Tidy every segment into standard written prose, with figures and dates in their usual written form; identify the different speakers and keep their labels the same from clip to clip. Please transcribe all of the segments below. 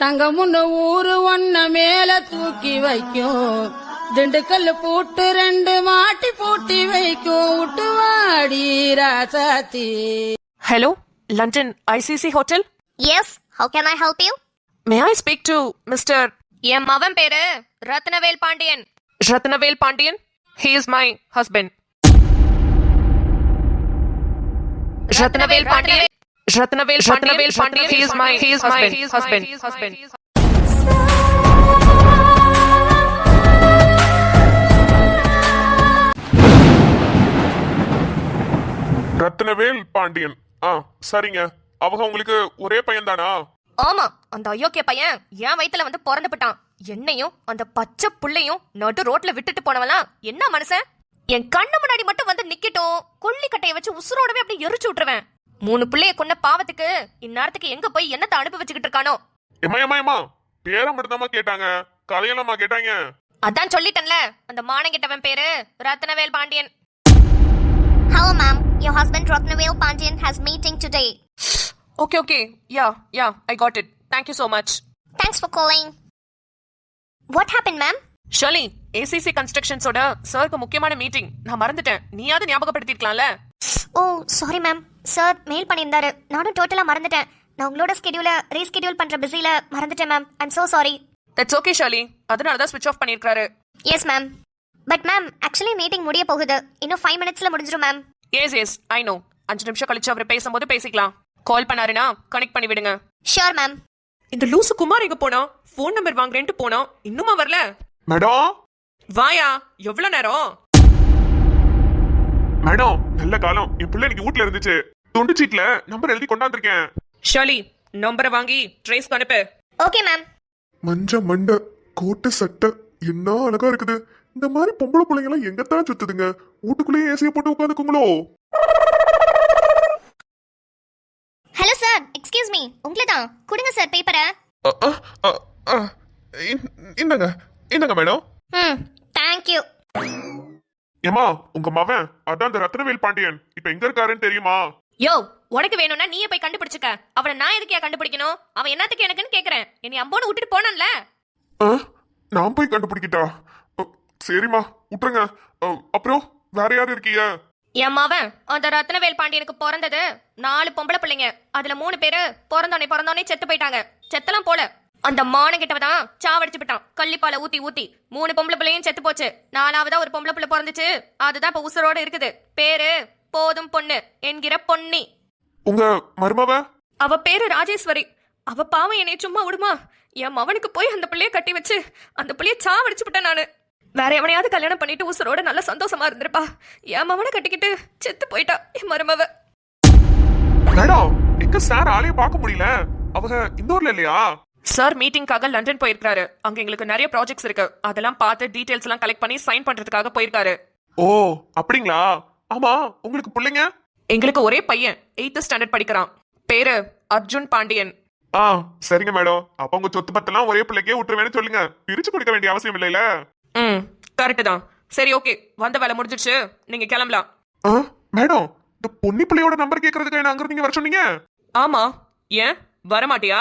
Speaker 1: தங்கமுன்னு ஊரு ஒன்ன மேல தூக்கி வைக்கும், திண்டுக்கல் பூட்டு 2 மாட்டி பூட்டி வைக்கும், உட்டுவாடி ராசாத்தி.
Speaker 2: Hello, London ICC Hotel?
Speaker 3: Yes, how can I help you?
Speaker 2: May I speak to Mr.
Speaker 4: என் மவன் பேரு Rathnavel Pandian.
Speaker 2: Ratnavel Pandian? He is my husband. Ratnavel Pandian? Ratnavel Pandian? He is my husband.
Speaker 5: Rathnavel Pandian. சரிங்க. அவங்க உங்களுக்கு ஒரே பையன் தானா?
Speaker 4: ஆமா, அந்த அயோக்கிய பையன் என் வயித்துல வந்து பிறந்துட்டான். என்னையும் அந்த பச்சை புள்ளையும் நடு ரோட்ல விட்டுட்டு போனவலாம் என்ன மனுஷன்? என் கண்ணு முன்னாடி மட்டும் வந்து நிக்கட்டும், கொல்லிக்கட்டைய வச்சு உசுரோடவே அப்படியே எரிச்சு விட்டுருவேன். 3 பிள்ளைய கொன்ன பாவத்துக்கு இந்நேரத்துக்கு எங்க போய் என்னத்தை அனுபவிச்சுக்கிட்டு இருக்கானோ?
Speaker 5: ஏமா பேரை மட்டும்தாம்மா கேட்டாங்க, கதையெல்லாமா கேட்டாங்க?
Speaker 4: அதான் சொல்லிட்டேன்ல, அந்த மானங்கிட்டவன் பேரு Rathnavel Pandian.
Speaker 3: Hello ma'am, your husband Ratnavel Pandian has meeting today.
Speaker 2: Okay. Yeah, I got it. Thank you so much.
Speaker 3: Thanks for calling. What happened ma'am?
Speaker 2: Shirley, ACC Constructions ஓட சருக்கு முக்கியமான மீட்டிங். நான் மறந்துட்டேன். நீயாவது ஞாபகப்படுத்திருக்கலாம்ல?
Speaker 3: Oh, sorry ma'am. Sir mail பண்ணியிருந்தாரு. நானும் டோட்டலா மறந்துட்டேன். நான் உங்களோட ஸ்கெடியூலை ரீஸ்கெடியூல் பண்ற பிஸில மறந்துட்டேன் ma'am. I'm so sorry.
Speaker 2: That's okay, Shirley. அதனால தான் ஸ்விட்ச் ஆஃப் பண்ணிருக்காரு.
Speaker 3: Yes ma'am. But ma'am, actually meeting முடிய போகுது. இன்னும் 5 minutesல முடிஞ்சிரும் ma'am.
Speaker 2: Yes, I know. 5 நிமிஷம் கழிச்சு அவர் பேசும்போது பேசிக்கலாம். கால் பண்ணாருனா கனெக்ட் பண்ணி விடுங்க.
Speaker 3: Sure ma'am.
Speaker 2: இந்த லூசு குமார் எங்க போனா? ஃபோன் நம்பர் வாங்குறேன்ட்டு போனா, இன்னுமா வரல?
Speaker 5: மேடம்
Speaker 2: வாயா, எவ்வளவு நேரம்?
Speaker 5: மேடம், நல்ல காலம். என் பிள்ளை இன்னைக்கு வீட்ல இருந்துச்சு. தொண்டு சீட்ல நம்பர் எழுதி கொண்டாந்துருக்கேன்.
Speaker 2: ஷர்லி, நம்பரை வாங்கி ட்ரேஸ் அனுப்பு.
Speaker 3: Okay ma'am.
Speaker 5: மஞ்ச மண்டை கோட்டு சட்டை என்ன அழகா இருக்குது. இந்த மாதிரி பொம்பளை பிள்ளைங்க எல்லாம் எங்கத்தான் சுத்துதுங்க? வீட்டுக்குள்ளேயே ஏசிய போட்டு உட்காந்துக்குங்களோ?
Speaker 3: Hello sir, excuse me. உங்களதான் கொடுங்க சார் பேப்பரை.
Speaker 5: இந்தங்க மேடம்.
Speaker 3: Thank you.
Speaker 5: ஏமா, உங்க மவன் அதான் அந்த ரத்னவேல் பாண்டியன் இப்ப எங்க இருக்காருன்னு தெரியுமா?
Speaker 4: யோ, உனக்கு வேணும்னா நீயே போய் கண்டுபிடிச்சுக்க. அவனை நான் எதுக்கே கண்டுபிடிக்கணும்? அவன் என்னத்துக்கு எனக்குன்னு கேக்குறேன். என்னை அம்போன்னு விட்டுட்டு போனான்ல.
Speaker 5: நான் போய் கண்டுபிடிக்கிட்டா? சரிம்மா, விட்டுருங்க. அப்புறம் வேற யாரு இருக்கீங்க?
Speaker 4: என் மவன் அந்த ரத்னவேல் பாண்டியனுக்கு பிறந்தது 4 பொம்பளை பிள்ளைங்க. அதுல 3 பேரு பிறந்தோனே செத்து போயிட்டாங்க. செத்தலாம் போல அந்த மானங்கிட்டவதான் சாவடிச்சு விட்டான். கள்ளிப்பால ஊத்தி 3 பொம்பளை பிள்ளையும் செத்து போச்சு. 4ஆவதா ஒரு பொம்பளை பிள்ளை பிறந்துச்சு. அதுதான் இப்ப உசுரோட இருக்குது. பேரு போதும் பொண்ணு என்கிற பொன்னி.
Speaker 5: உங்க மருமவ?
Speaker 4: அவ பேரு ராஜேஸ்வரி. அவ பாவம் என்னைய சும்மா விடுமா? என் மவனுக்கு போய் அந்த பிள்ளைய கட்டி வச்சு அந்த பிள்ளைய சாவடிச்சு விட்டேன் நானு. வேற எவனையாவது கல்யாணம் பண்ணிட்டு உசுரோட நல்ல சந்தோஷமா இருந்திருப்பா. என் மவனை கட்டிக்கிட்டு செத்து போயிட்டா என் மருமவ.
Speaker 5: மேடம், எங்க சார் ஆளைய பார்க்க முடியல. அவங்க இந்தூர்ல இல்லையா?
Speaker 2: சார் மீட்டிங்காக லண்டன் போயிருக்காரு. அங்க எங்களுக்கு நிறைய ப்ராஜெக்ட்ஸ் இருக்கு. அதெல்லாம் பார்த்து டீடைல்ஸ் எல்லாம் கலெக்ட் பண்ணி சைன் பண்றதுக்காக போயிருக்காரு.
Speaker 5: ஓ, அப்படிங்களா? ஆமா, உங்களுக்கு பிள்ளைங்க?
Speaker 2: எங்களுக்கு ஒரே பையன் 8th ஸ்டாண்டர்ட் படிக்கிறான். பேரு அர்ஜுன் பாண்டியன்.
Speaker 5: சரிங்க மேடம். அப்ப உங்க சொத்து பத்தெல்லாம் ஒரே பிள்ளைக்கே விட்டுருவேன்னு சொல்லுங்க. பிரிச்சு கொடுக்க வேண்டிய அவசியம் இல்லைல?
Speaker 2: கரெக்ட் தான். சரி, ஓகே, வந்த வேலை முடிஞ்சிடுச்சு, நீங்க கிளம்பலாம்.
Speaker 5: மேடம், இந்த பொன்னி பிள்ளையோட நம்பர் கேட்கறதுக்கு என்ன அங்க நீங்க வர சொன்னீங்க?
Speaker 2: ஆமா, ஏன் வரமாட்டியா?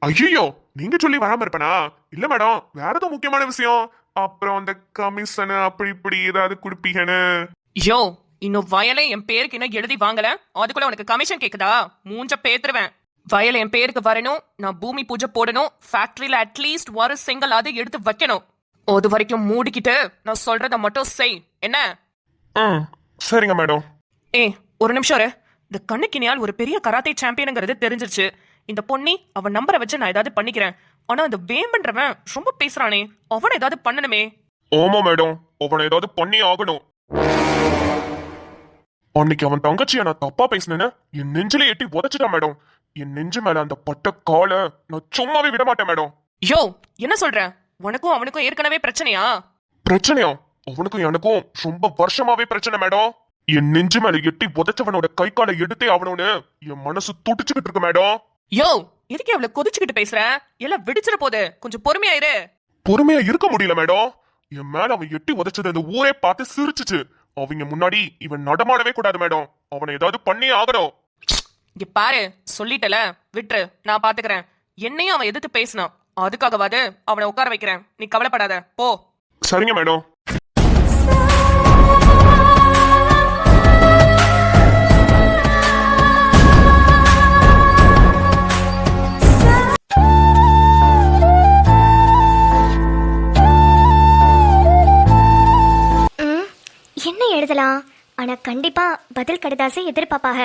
Speaker 5: ஐயோ, நீங்க சொல்லி வராம இருப்பனா? இல்ல மேடம், வேற ஏதோ முக்கியமான விஷயம். அப்புறம் அந்த கமிஷன் அப்படி இப்படி ஏதாவது குடுப்பீங்கன்னு.
Speaker 2: யோ, இன்னும் வயலை என் பேருக்கு என்ன எழுதி வாங்கல, அதுக்குள்ள உனக்கு கமிஷன் கேக்குதா? மூஞ்ச பேத்துருவேன். வயலை என் பேருக்கு வரணும், நான் பூமி பூஜை போடணும், ஃபேக்டரியில அட்லீஸ்ட் ஒரு சிங்கிள் அது எடுத்து வைக்கணும். அது வரைக்கும் மூடிக்கிட்டு நான் சொல்றத மட்டும் செய். என்ன?
Speaker 5: சரிங்க மேடம்.
Speaker 2: ஒரு நிமிஷம் இரு. இந்த கண்ணுக்கினியால் ஒரு பெரிய கராத்தே சாம்பியனுங்கிறது தெரிஞ்சிருச்சு. இந்த பொண்ணி அவன் நம்பரை வச்சு நான் ஏதாவது பண்ணிக்கிறேன். ஆனா அந்த வேம்பன்றவன் ரொம்ப பேசுறானே, அவனை ஏதாவது பண்ணணுமே.
Speaker 5: ஓமா மேடம், அவனை ஏதாவது பண்ணி ஆகணும். அன்னைக்கு அவன் தங்கச்சிய நான் தப்பா பேசினேன்னு என் நெஞ்சில எட்டி உதச்சிட்டான் மேடம். என் நெஞ்சு மேல அந்த பட்ட கால நான் சும்மாவே விட மாட்டேன் மேடம்.
Speaker 2: யோ, என்ன சொல்ற? உனக்கும் அவனுக்கும் ஏற்கனவே பிரச்சனையா?
Speaker 5: பிரச்சனையா? அவனுக்கும் எனக்கும் ரொம்ப வருஷமாவே பிரச்சனை மேடம். என் நெஞ்சு மேல எட்டி உதச்சவனோட கை காலை எடுத்தே ஆகணும்னு என் மனசு துடிச்சுக்கிட்டு இருக்கு மேடம்.
Speaker 2: யோ, எதுக்கு அவளை கொதிச்சுக்கிட்டு பேசுற? எல்லாம் வெடிச்சிட போது, கொஞ்சம் பொறுமையா இரு.
Speaker 5: பொறுமையா இருக்க முடியல மேடம். என் மேல அவன் எட்டி உதச்சது அந்த ஊரே பார்த்து சிரிச்சுச்சு. அவங்க முன்னாடி இவன் நடமாடவே கூடாது மேடம். அவனை ஏதாவது பண்ணி ஆகணும்.
Speaker 2: இங்க பாரு, சொல்லிட்டல, விட்டுரு, நான் பாத்துக்கிறேன். என்னையும் அவன் எதிர்த்து பேசினான். அதுக்காகவாது அவனை உட்கார வைக்கிறேன், நீ கவலைப்படாத போ.
Speaker 5: சரிங்க மேடம்.
Speaker 3: என்ன எழுதலாம்? ஆனா கண்டிப்பா பதில் கடிதாசை எதிர்பார்ப்பாக.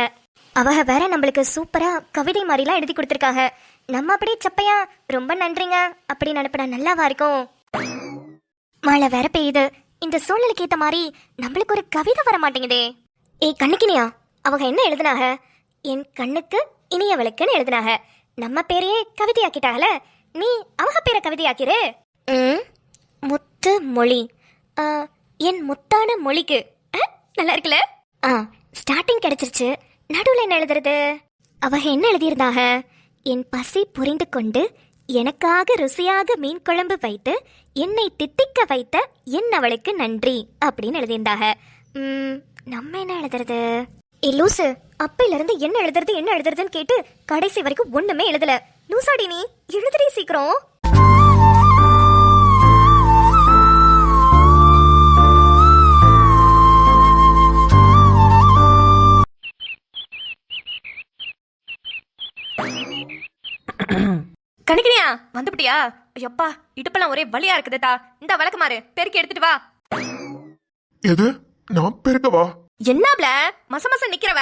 Speaker 3: அவக வேற நம்மளுக்கு சூப்பரா கவிதை மாதிரிலாம் எழுதி கொடுத்துருக்காங்க. நம்ம அப்படியே சப்பையா ரொம்ப நன்றிங்க அப்படின்னு அனுப்பினா நல்லாவா இருக்கும்? மழை வேற பெய்யுது. இந்த சூழ்நிலைக்கு ஏத்த மாதிரி நம்மளுக்கு ஒரு கவிதை வர மாட்டேங்குதே. ஏய் கண்ணுக்கினியா, அவங்க என்ன எழுதுனாக? என் கண்ணுக்கு இனியவளுக்குன்னு எழுதுனாக. நம்ம பேரையே கவிதையாக்கிட்டாகல, நீ அவங்க பேரை கவிதையாக்கிரு. முத்து மொழி, என் முத்தான மொழிக்கு. நல்லா இருக்குல்ல? ஸ்டார்டிங் கிடைச்சிருச்சு, நடுவில் என்ன எழுதுறது? அவ என்ன எழுதியிருந்தாக? என் பசி புரிந்து கொண்டு எனக்காக ருசியாக மீன் குழம்பு வைத்து என்னை தித்திக்க வைத்த என் அவளுக்கு நன்றி அப்படின்னு எழுதியிருந்தாக. நம்ம என்ன எழுதுறது? ஏ லூசு, அப்பையில இருந்து என்ன எழுதுறதுன்னு கேட்டு கடைசி வரைக்கும் ஒண்ணுமே எழுதல. லூசாடி நீ, எழுதுறே சீக்கிரம்.
Speaker 4: கணிக்கினியா வந்துபிட்டியா? ஐயப்பா, இடுப்பெல்லாம் ஒரே வலியா இருக்குதுதா. இந்த வழக்கமாறு பெருக்கி எடுத்துட்டு வா.
Speaker 5: எது? நான் பெருக்கவா?
Speaker 4: என்னப்ல மச நிக்கிறவ?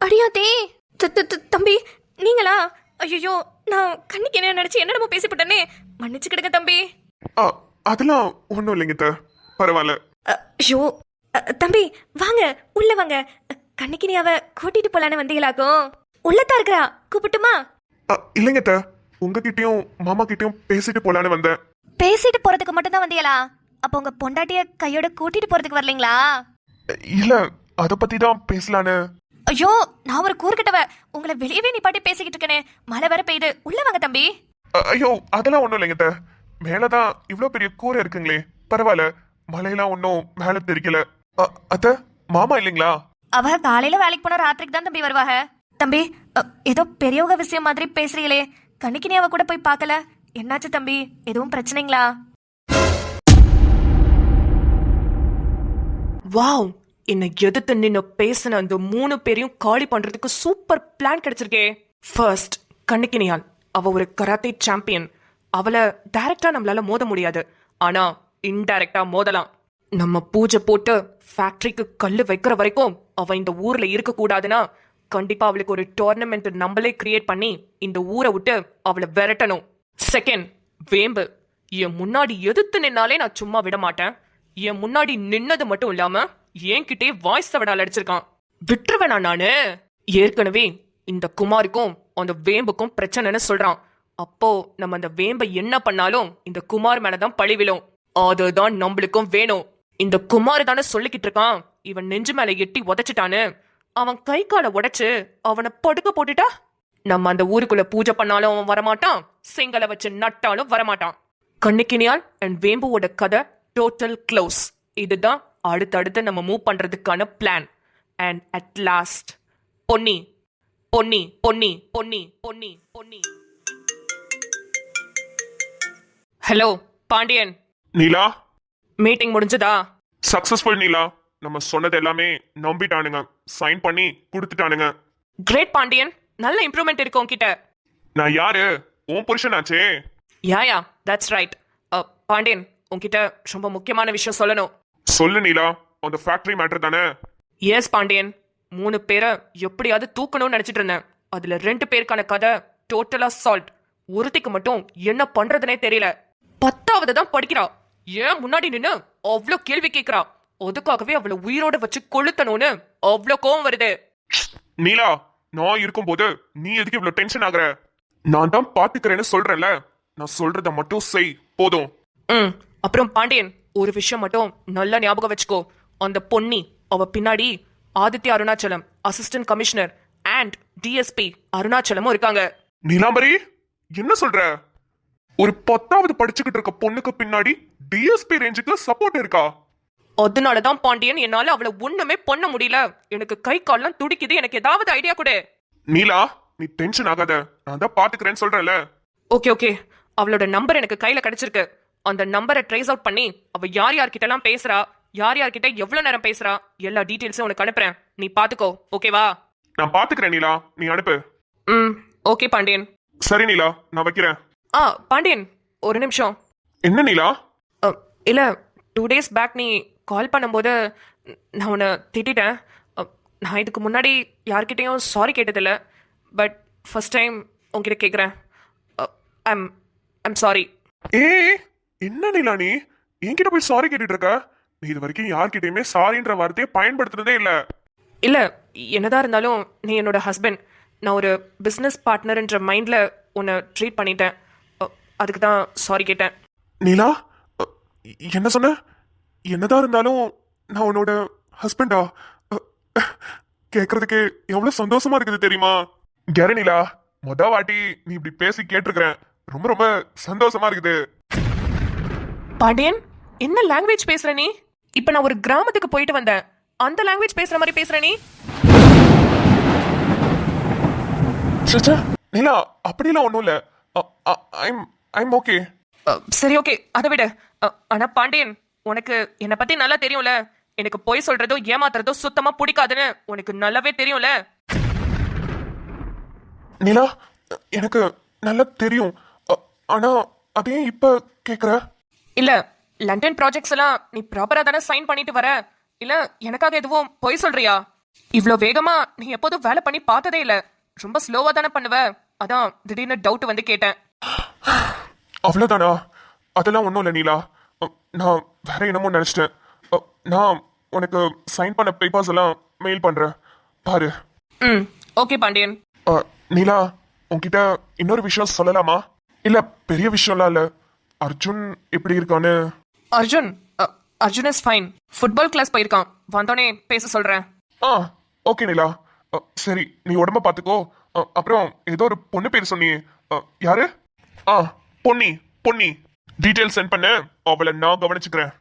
Speaker 4: அடியாத்தே, தம்பி நீங்களா? ஐயோ, நான் கண்ணிக்கு என்ன நினைச்சு என்னடமோ பேசிவிட்டனே, மன்னிச்சுக்கிடுங்க தம்பி.
Speaker 5: அதெல்லாம் ஒண்ணும் இல்லைங்க, பரவாயில்ல.
Speaker 4: ஐயோ தம்பி, வாங்க உள்ள வாங்க. கண்ணிக்கு நீ அவ கூட்டிட்டு போலான்னு வந்தீங்களாக்கும். உள்ளதா இருக்கிறா, கூப்பிட்டுமா?
Speaker 5: இல்லைங்க, உங்ககிட்டயும் மாமா கிட்டயும் பேசிட்டு போலான்னு வந்தேன்.
Speaker 4: பேசிட்டு போறதுக்கு மட்டும் தான் வந்தீங்களா? அப்ப உங்க பொண்டாட்டிய கையோட கூட்டிட்டு போறதுக்கு வரலீங்களா?
Speaker 5: இல்ல, அத பத்தி தான் பேசலான்னு.
Speaker 4: ஐயோ, நான் ஒரு கூறுகிட்டவ, உங்களை வெளியவே நிப்பாட்டி பேசிக்கிட்டு இருக்கனே. மழை வேற பெய்யுது, உள்ள வாங்க தம்பி.
Speaker 5: ஐயோ, அதெல்லாம் ஒண்ணும் இல்லைங்க, மேலதான் இவ்வளவு பெரிய கூரை இருக்குங்களே, பரவாயில்ல. மழையெல்லாம் ஒன்னும் மேல தெரிக்கல. அத்த, மாமா இல்லைங்களா?
Speaker 4: அவ காலையில வேலைக்கு போனா ராத்திரிக்கு தான் தம்பி வருவாங்க. தம்பி, ஏதோ பெரியவங்க விஷயம் மாதிரி பேசுறீங்களே, கண்ணிக்கு நீ அவ கூட போய் பார்க்கல? என்னாச்சு தம்பி, எதுவும் பிரச்சனைங்களா?
Speaker 2: வாவ், என்னை எதிர்த்து நின்னு பேசின அந்த 3 பேரையும் காலி பண்றதுக்கு சூப்பர் பிளான் கிடைச்சிருக்கே. ஃபர்ஸ்ட், கண்ணிக்கினியால். அவ ஒரு கராத்தே சாம்பியன். அவளை டைரக்டா நம்மளால மோத முடியாது, ஆனா இன்டைரக்டா மோதலாம். நம்ம பூஜை போட்டு ஃபேக்டரிக்கு கல்லு வைக்கிற வரைக்கும் அவ இந்த ஊர்ல இருக்க கூடாதுன்னா கண்டிப்பா அவளுக்கு ஒரு டோர்னமெண்ட் நம்மளே கிரியேட் பண்ணி இந்த ஊரை விட்டு அவளை விரட்டணும். செகண்ட், வேம்பு. என் முன்னாடி எதிர்த்து நின்னாலே நான் சும்மா விட மாட்டேன். என் முன்னாடி நின்னது மட்டும் இல்லாம என்கிட்டே வாய்ஸ் விடால் அடிச்சிருக்கான். விட்டுருவேனா நானு? ஏற்கனவே இந்த குமாருக்கும் அந்த வேம்புக்கும் பிரச்சனைன்னு சொல்றான். அப்போ நம்ம அந்த வேம்பை என்ன பண்ணாலும் இந்த குமார் மேலதான் பழி விழும். அதுதான் நம்மளுக்கும் வேணும். இந்த குமார் தானே சொல்லிக்கிட்டு இருக்கான் இவன் நெஞ்சு மேல எட்டி உதைச்சிட்டான்னு. அவன் கை காலை உடைச்சு அவனை படுக்க போட்டுட்டா நம்ம அந்த ஊருக்குள்ள பூஜை பண்ணாலும் அவன் வரமாட்டான், செங்கலை வச்சு நட்டாலும் வரமாட்டான். கண்ணிக்கினியால் அண்ட் வேம்புவோட கதை டோட்டல் க்ளோஸ். இதுதான் அடுத்தடுத்து நம்ம மூவ் பண்றதுக்கான plan. And at last, Ponni Ponni Ponni Ponni Ponni Ponni. Hello Pandian.
Speaker 5: Neela,
Speaker 2: meeting முடிஞ்சதா?
Speaker 5: சக்சஸ்ஃபுல் நீலா. நம்ம சொன்னது எல்லாமே நம்பிட்டானுங்க, சைன் பண்ணி கொடுத்துட்டானுங்க.
Speaker 2: கிரேட் பாண்டியன், நல்ல இம்ப்ரூவ்மெண்ட் இருக்கு உன்கிட்ட.
Speaker 5: நான் யாரு? உன் புருஷனாச்சே.
Speaker 2: Yeah that's right. பாண்டியன், உன்கிட்ட ரொம்ப முக்கியமான விஷயம் சொல்லணும்.
Speaker 5: சொல்லு நீலா, அந்த ஃபேக்டரி மேட்டர் தானே?
Speaker 2: எஸ் பாண்டியன், 3 பேரை எப்படியாவது தூக்கணும்னு நினைச்சிட்டு இருந்தேன். அதுல 2 பேருக்கான கதை டோட்டலா சால்ட். ஒருத்திக்கு மட்டும் என்ன பண்றதுனே தெரியல. 10வது தான் படிக்கிறா. ஏன் முன்னாடி நின்னு அவ்வளோ கேள்வி கேட்கிறா. அதுக்காகவே அவளை உயிரோட வச்சு கொளுத்தணும்னு அவ்வளோ கோவம் வருது.
Speaker 5: நீலா, நான் இருக்கும்போது நீ எதுக்கு இவ்வளவு டென்ஷன் ஆகுற? நான் தான் பாத்துக்கிறேன்னு சொல்றேன்ல, நான் சொல்றத மட்டும் செய் போதும்.
Speaker 2: அப்புறம் பாண்டியன், ஒரு விஷயம் மட்டும் நல்லா ஞாபகம் வச்சுக்கோ. அந்த பொன்னி, அவ பின்னாடி Aditya Arunachalam, assistant commissioner and DSP அருணாச்சலமும் இருக்காங்க.
Speaker 5: நீலாம்பரி, என்ன சொல்ற? ஒரு 10வது படிச்சுக்கிட்டு இருக்க பொண்ணுக்கு பின்னாடி டிஎஸ்பி ரேஞ்சுக்கு சப்போர்ட் இருக்கா?
Speaker 2: அதனாலதான் பாண்டியன், என்னால அவளை ஒண்ணுமே பண்ண முடியல. எனக்கு கை கால்லாம் துடிக்குது. எனக்கு ஏதாவது ஐடியா கொடு.
Speaker 5: நீலா, நீ டென்ஷன் ஆகாத, நான் தான் பாத்துக்கிறேன்னு சொல்றேன்ல.
Speaker 2: ஓகே ஓகே, அவளோட நம்பர் எனக்கு கையில கிடைச்சிருக்கு. அந்த நம்பரை ட்ரேஸ் அவுட் பண்ணி அவ யார் யார்கிட்ட எல்லாம் பேசுறா, யார் யார்கிட்ட எவ்வளவு நேரம் பேசுறா, எல்லா டீடைல்ஸும் உனக்கு அனுப்புறேன். நீ பாத்துக்கோ, ஓகேவா?
Speaker 5: நான் பாத்துக்கிறேன் நீலா, நீ அனுப்பு.
Speaker 2: ம், ஓகே பாண்டியன்.
Speaker 5: சரி நீலா, நான் வைக்கிறேன்.
Speaker 2: பாண்டியன், ஒரு நிமிஷம்.
Speaker 5: என்ன நீலா?
Speaker 2: இல்ல, 2 days பேக் நீ கால் பண்ணும்போது நான் உன்னை திட்டிட்டேன். நான் இதுக்கு முன்னாடி யார்கிட்டயும் சாரி கேட்டதில்ல. பட் ஃபர்ஸ்ட் டைம் உன்கிட்ட கேட்குறேன். I'm sorry.
Speaker 5: என்ன நீலா, நீ என்கிட்ட போய் சாரி கேட்டுட்டு இருக்க? நீ இது வரைக்கும் யார்கிட்டயுமே சாரின்ற வார்த்தையை பயன்படுத்துறதே இல்ல.
Speaker 2: இல்ல, என்னதான் இருந்தாலும் நீ என்னோட ஹஸ்பண்ட். நான் ஒரு பிஸ்னஸ் பார்ட்னர்ன்ற மைண்ட்ல உன்னை ட்ரீட் பண்ணிட்டேன். அதுக்கு தான் சாரி கேட்டேன்.
Speaker 5: நீலா, என்ன சொன்ன? என்னதான் இருந்தாலும் நான் உன்னோட ஹஸ்பண்டா? கேக்குறதுக்கு எவ்வளவு சந்தோஷமா இருக்குது தெரியுமா? கேர நீலா, மொத வாட்டி நீ இப்படி பேசி கேட்டிருக்கிறேன். ரொம்ப ரொம்ப சந்தோஷமா இருக்குது.
Speaker 2: பாண்டியன், என்ன லாங்குவேஜ் பேசுற நீ? இப்ப நான் ஒரு கிராமத்துக்கு போயிட்டு வந்தேன், அந்த லாங்குவேஜ் பேசுற மாதிரி பேசுற நீ?
Speaker 5: சச்சா, நீலா, அப்படிலாம் ஒண்ணும் இல்ல. I'm okay.
Speaker 2: சரி ஓகே, அதை விட. ஆனா பாண்டியன், உனக்கு என்னை பத்தி நல்லா தெரியும்ல. எனக்கு பொய் சொல்றதோ ஏமாத்துறதோ சுத்தமா பிடிக்காதுன்னு உனக்கு நல்லாவே தெரியும்ல.
Speaker 5: நீலா, எனக்கு நல்லா தெரியும். ஆனா அதே இப்ப கேக்குற?
Speaker 2: இல்ல, லண்டன் ப்ராஜெக்ட்ஸ் எல்லாம் நீ ப்ராப்பரா தானே சைன் பண்ணிட்டு வர? இல்ல எனக்காக எதுவும் பொய் சொல்றியா? இவ்ளோ வேகமா நீ எப்போதும் வேலை பண்ணி பார்த்ததே இல்ல. ரொம்ப ஸ்லோவா தானே பண்ணுவ. அதான் திடீர்னு டவுட் வந்து கேட்டேன்.
Speaker 5: அவ்வளவுதானா? அதெல்லாம் ஒண்ணும் இல்ல நீலா. நான் வேற என்னமோ நினைச்சிட்டேன். நான் உனக்கு சைன் பண்ண பேப்பர்ஸ் எல்லாம் மெயில் பண்றேன், பாரு.
Speaker 2: ம், ஓகே பாண்டியன்.
Speaker 5: நீலா, உன்கிட்ட இன்னொரு விஷயம் சொல்லலாமா? இல்ல, பெரிய விஷயம்லாம் இல்ல. அர்ஜுன் எப்படி இருக்கான்னு.
Speaker 2: Arjun is fine. Football class போயிருக்கான். வந்தோடனே பேச சொல்றேன்.
Speaker 5: ஓகே நீலா. சரி, நீ உடம்ப பாத்துக்கோ. அப்புறம் ஏதோ ஒரு பொண்ணு பேர் சொன்னியே, யாரு? பொன்னி. டீடைல் சென்ட் பண்ண, அவளை நான் கவனிச்சுக்கிறேன்.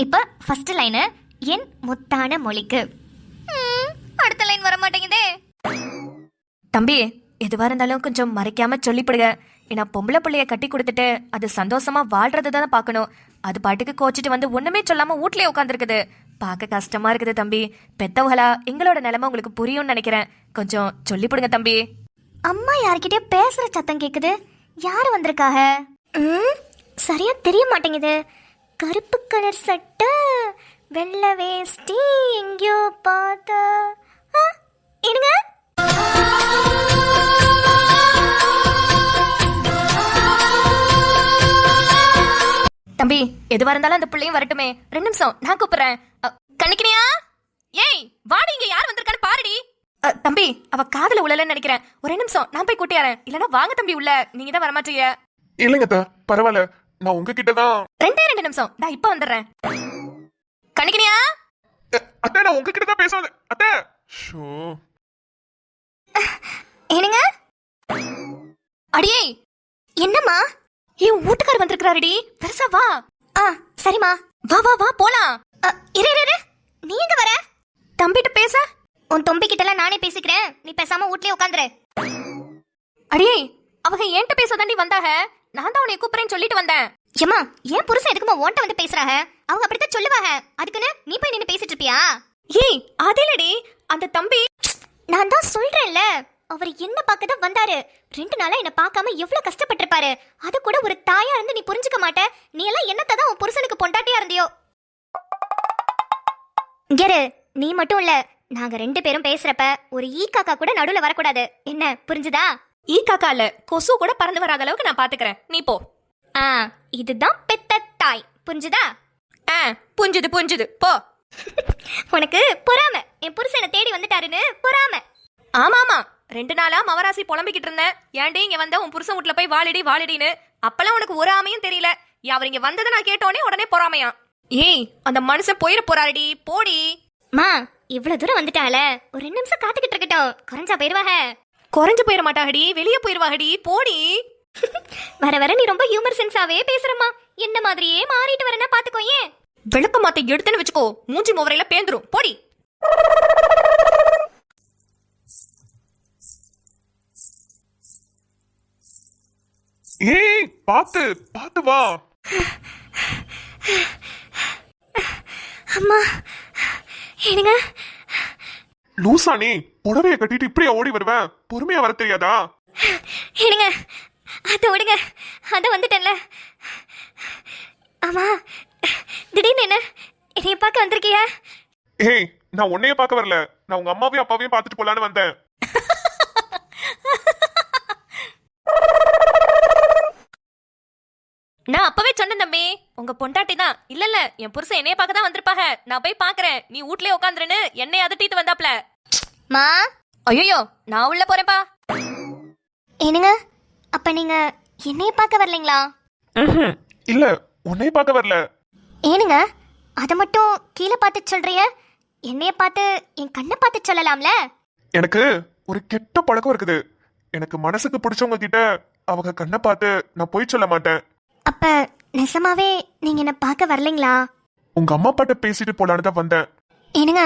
Speaker 3: இப்ப ஃபர்ஸ்ட் லைனு என் முத்தான மொழிக்கு.
Speaker 4: அடுத்த லைன் வர மாட்டேங்குதே.
Speaker 3: தம்பி, எதுவா இருந்தாலும் கொஞ்சம் மறைக்காம சொல்லிப்படுங்க. ஏன்னா பொம்பளை பிள்ளைய கட்டி கொடுத்துட்டு அது சந்தோஷமா வாழ்றது தானே பார்க்கணும். அது பாட்டுக்கு கோச்சிட்டு வந்து ஒண்ணுமே சொல்லாம வீட்லயே உட்காந்துருக்குது. பார்க்க கஷ்டமா இருக்குது தம்பி. பெத்தவங்களா எங்களோட நிலைமை உங்களுக்கு புரியும்னு நினைக்கிறேன். கொஞ்சம் சொல்லிப்படுங்க தம்பி. அம்மா யார்கிட்டயோ பேசுற சத்தம் கேக்குது. யாரு வந்திருக்காக? சரியா தெரிய மாட்டேங்குது. கருப்பு கலர் சட்டை, வெள்ளை வேஷ்டி, எங்கேயோ பார்த்த. இருங்க, தம்பி, எதுவா இருந்தாலும் அந்த பிள்ளையும் வரட்டுமே. 2 நிமிஷம், நான் கூப்பிடுறேன்.
Speaker 4: கண்ணிக்கினியா? ஏய், வாடி, இங்க யார் வந்திருக்கான்னு பாருடி.
Speaker 3: தம்பி, அவ காதுல உழலன்னு நினைக்கிறேன். ஒரு 2 நிமிஷம், நான் போய் கூட்டியாரேன். இல்லனா வாங்க தம்பி உள்ள. நீங்க தான் வரமாட்டீங்க.
Speaker 5: இல்லைங்க அத்தை, பரவாயில்ல. நான் உங்ககிட்ட தான்.
Speaker 3: 2 நிமிஷம், நான் இப்ப வந்துடுறேன்.
Speaker 4: கண்ணிக்கினியா?
Speaker 5: அத்தை, நான் உங்ககிட்ட தான் பேச வந்தேன். அத்தை, ஷோ.
Speaker 3: என்னங்க? அடியே, என்னம்மா? என் வீட்டுக்காரர் வந்திருக்காருடி. பெருசா வா. சரிம்மா. வா வா வா போலாம். இரு, நீ எங்க வர? தம்பிட்ட பேச. உன் தம்பி கிட்டலாம் நானே பேசிக்கிறேன். நீ பேசாம வீட்லயே உட்காந்துரு. அடியே, அவங்க ஏன்ட்ட பேச தாண்டி வந்தாக. நான் தான் உன்னை கூப்பிடுறேன்னு சொல்லிட்டு வந்தேன். ஏமா, ஏன் புருஷன் எதுக்குமா ஓன்ட்ட வந்து பேசுறாங்க? அவங்க அப்படித்தான் சொல்லுவாங்க. அதுக்குன்னு நீ போய் நின்னு பேசிட்டு இருப்பியா? ஏய், அதிலடி அந்த தம்பி. நான் தான் சொல்றேன்ல, அவர் என்ன பார்க்க தான் வந்தாரு. 2 நாளா என்ன பார்க்காம எவ்வளவு கஷ்டப்பட்டிருப்பாரு. அது கூட ஒரு தாயா இருந்து நீ புரிஞ்சுக்க மாட்ட. நீ எல்லாம் என்னத்தை தான் உன் புருஷனுக்கு பொண்டாட்டியா இருந்தியோ. கெரு, நீ மட்டும் இல்ல, நாங்க 2 பேரும் பேசுறப்ப ஒரு ஈ காக்கா கூட நடுவுல வரக்கூடாது. என்ன புரிஞ்சுதா?
Speaker 4: ஈ காக்கா இல்ல, கொசு கூட பறந்து வராத அளவுக்கு நான் பாத்துக்கிறேன். நீ போ.
Speaker 3: இதுதான் பெத்த தாய். புரிஞ்சுதா?
Speaker 4: புரிஞ்சுது போ.
Speaker 3: உனக்கு பொறாம. என் புருஷனை தேடி வந்துட்டாருன்னு பொறாம.
Speaker 4: ஆமா 2 நாளா மவராசி புலம்பிக்கிட்டு இருந்தேன். ஏன்டி இங்க வந்த உன் புருஷன் வீட்டுல போய் வாழிடின்னு. அப்பெல்லாம் உனக்கு ஒரு ஆமையும் தெரியல. அவர் இங்க வந்ததை நான் கேட்டோடனே உடனே பொறாமையா. ஏய், அந்த மனுஷன் போயிட போறாருடி, போடி.
Speaker 3: மா, இவ்வளவு தூரம் வந்துட்டால, ஒரு 2 நிமிஷம் காத்துக்கிட்டு இருக்கட்டும். குறைஞ்சா போயிருவாக.
Speaker 4: குறைஞ்சு போயிட மாட்டாகடி, வெளியே போயிருவாகடி, போடி.
Speaker 3: வர வர நீ ரொம்ப ஹியூமர் சென்ஸாவே பேசுறமா. என்ன மாதிரியே மாறிட்டு வரனா பாத்துக்கோ. ஏன்
Speaker 4: விளக்க மாத்த எடுத்துன்னு வச்சுக்கோ, மூஞ்சி முவரையில பேந்துரும். போடி.
Speaker 5: ஏய் பாத்து பாத்து வா.
Speaker 3: அம்மா என்னங்க
Speaker 5: லூசா நீ புடவைய கட்டிட்டு இப்படியே ஓடி வருவேன்? பொறுமையா வர தெரியாதா?
Speaker 3: என்னங்க அதை விடுங்க, அதை வந்துட்டேன்ல. ஆமா திடீர்னு என்ன என்னைய பார்க்க வந்திருக்கியா?
Speaker 5: ஏய் நான் உன்னைய பார்க்க வரல, நான் உங்க அம்மாவையும் அப்பாவையும் பார்த்துட்டு போலான்னு வந்தேன்.
Speaker 4: நான் அப்பவே சொன்னேன் தம்பி, உங்க பொண்டாட்டி தான். இல்ல என் புருஷன் என்னைய பார்க்க தான் வந்திருப்பாங்க. நான் போய் பாக்குறேன், நீ வீட்லயே உட்காந்துருன்னு என்னைய அதட்டிட்டு வந்தாப்ல.
Speaker 3: மா
Speaker 4: ஐயோ நான் உள்ள போறேன்ப்பா.
Speaker 3: என்னங்க அப்ப நீங்க என்னைய பார்க்க வரலைங்களா?
Speaker 5: இல்ல உன்னைய பார்க்க வரல.
Speaker 3: ஏனுங்க அதை மட்டும் கீழே பார்த்து சொல்றிய, என்னைய பார்த்து என் கண்ணை பார்த்து சொல்லலாம்ல?
Speaker 5: எனக்கு ஒரு கெட்ட பழக்கம் இருக்குது. எனக்கு மனசுக்கு பிடிச்சவங்க கிட்ட அவங்க கண்ணை பார்த்து நான் போய் சொல்ல மாட்டேன்.
Speaker 3: அப்ப நெசமாவே நீங்க என்ன பார்க்க வரலைங்களா?
Speaker 5: உங்க அம்மா அப்பாட்ட பேசிட்டு போலான்னு தான் வந்தேன்.
Speaker 3: ஏனுங்க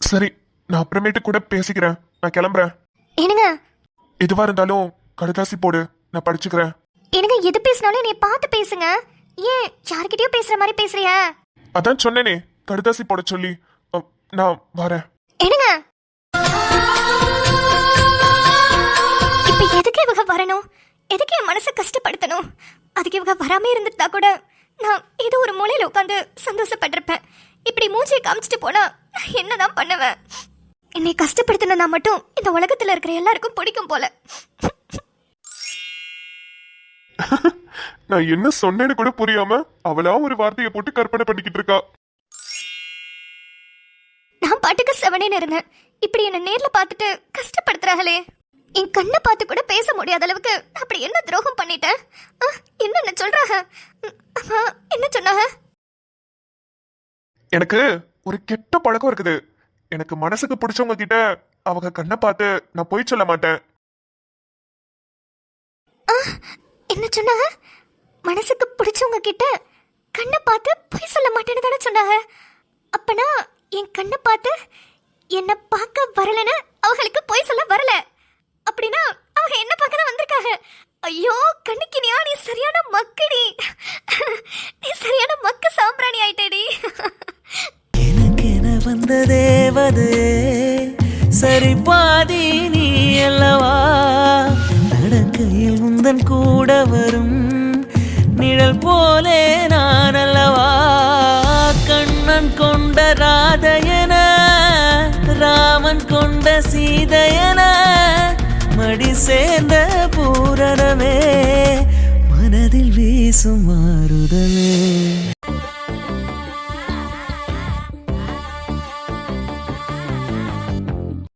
Speaker 5: சரி நான் அப்புறமேட்டு கூட பேசிக்கிறேன், நான் கிளம்புறேன்.
Speaker 3: ஏனுங்க
Speaker 5: எதுவா இருந்தாலும் கடுதாசி போடு, நான் படிச்சுக்கிறேன்.
Speaker 3: எனக்கு எது பேசினாலும் நீ பார்த்து பேசுங்க. ஏன் யார்கிட்டயோ பேசுற மாதிரி பேசுறிய?
Speaker 5: அதான் சொன்னேனே கடுதாசி போட சொல்லி. நான் வரேன்.
Speaker 3: என்னங்க இப்ப எதுக்கு இவங்க வரணும்? எதுக்கு என் மனசை கஷ்டப்படுத்தணும்? அதுக்கு இவங்க வராம இருந்துட்டா கூட நான் ஏதோ ஒரு மூலையில உட்காந்து சந்தோஷப்பட்டிருப்பேன். இப்படி மூஞ்சியை காமிச்சிட்டு போனா நான் என்னதான் பண்ணுவேன்? என்னை கஷ்டப்படுத்தினா மட்டும் இந்த உலகத்துல இருக்கிற எல்லாருக்கும் பிடிக்கும் போல.
Speaker 5: நான் என்ன சொன்னேன்னு கூட புரியாம அவளா ஒரு வார்த்தையை போட்டு கற்பனை பண்ணிக்கிட்டு இருக்கா.
Speaker 3: நான் பாட்டுக்கு செவனேன்னு இருந்தேன். இப்படி என்ன நேர்ல பார்த்துட்டு கஷ்டப்படுத்துறாங்களே. என் கண்ணை பார்த்து கூட பேச முடியாத அளவுக்கு அப்படி என்ன துரோகம் பண்ணிட்டேன்? என்ன சொல்றாங்க? அம்மா என்ன சொன்னாங்க?
Speaker 5: எனக்கு ஒரு கெட்ட பழக்கம் இருக்குது. எனக்கு மனசுக்கு பிடிச்சவங்க கிட்ட அவங்க கண்ணை பார்த்து நான் போய் சொல்ல மாட்டேன்.
Speaker 3: என்ன சொன்னாங்க? மனசுக்கு பிடிச்சவங்க கிட்ட கண்ணை பார்த்து போய் சொல்ல மாட்டேன்னு தானே சொன்னாங்க. அப்பனா என் கண்ணை பார்த்து என்ன பார்க்க வரலன்னு அவங்களுக்கு போய் சொல்ல வரல. அப்படின்னா அவங்க என்ன பார்க்க தான் வந்திருக்காங்க. ஐயோ கண்ணுக்கினியா, நீ சரியான மக்கடி. நீ சரியான மக்க சாம்பிராணி ஆயிட்டேடி.
Speaker 6: எனக்கென வந்த தேவதே சரி பாதி நீ அல்லவா, நடக்கையில் உந்தன் கூட வரும் நிழல் போலே நான் அல்லவா, கண்ணன் கொண்ட ராதையன ராமன் கொண்ட சீதையன மடி சேர்ந்த பூரணமே மனதில் வீசும் மாறுதலே.